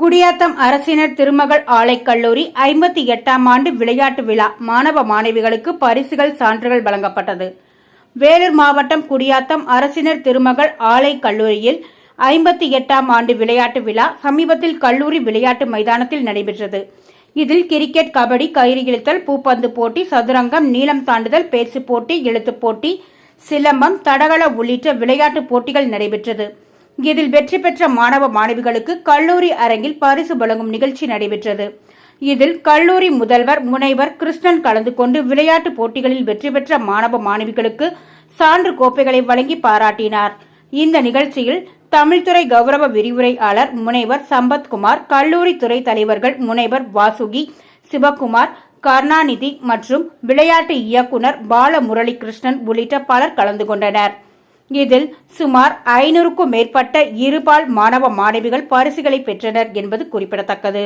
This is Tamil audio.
குடியாத்தம் அரசினர் திருமகள் ஆலைக் கல்லூரி 58ஆம் ஆண்டு விளையாட்டு விழா மாணவ மாணவிகளுக்கு பரிசுகள் சான்றுகள் வழங்கப்பட்டது. வேலூர் மாவட்டம் குடியாத்தம் அரசினர் திருமகள் ஆலைக் கல்லூரியில் 58ஆம் ஆண்டு விளையாட்டு விழா சமீபத்தில் கல்லூரி விளையாட்டு மைதானத்தில் நடைபெற்றது. இதில் கிரிக்கெட், கபடி, கயிறு இழுத்தல், பூப்பந்து போட்டி, சதுரங்கம், நீளம் தாண்டுதல், பேச்சு போட்டி, எழுத்துப் போட்டி, சிலம்பம், தடகள உள்ளிட்ட விளையாட்டு போட்டிகள் நடைபெற்றது. இதில் வெற்றி பெற்ற மாணவ மாணவிகளுக்கு கல்லூரி அரங்கில் பரிசு வழங்கும் நிகழ்ச்சி நடைபெற்றது. இதில் கல்லூரி முதல்வர் முனைவர் கிருஷ்ணன் கலந்து கொண்டு விளையாட்டு போட்டிகளில் வெற்றி பெற்ற மாணவ மாணவிகளுக்கு சான்று கோப்பைகளை வழங்கி பாராட்டினார். இந்த நிகழ்ச்சியில் தமிழ்துறை கௌரவ விரிவுரையாளர் முனைவர் சம்பத்குமார், கல்லூரி துறை தலைவர்கள் முனைவர் வாசுகி, சிவகுமார், கருணாநிதி மற்றும் விளையாட்டு இயக்குனர் பாலமுரளி கிருஷ்ணன் உள்ளிட்ட பலர் கலந்து கொண்டனர். இதில் சுமார் 500க்கும் மேற்பட்ட இருபால் மாணவ மாணவிகள் பரிசுகளை பெற்றனர் என்பது குறிப்பிடத்தக்கது.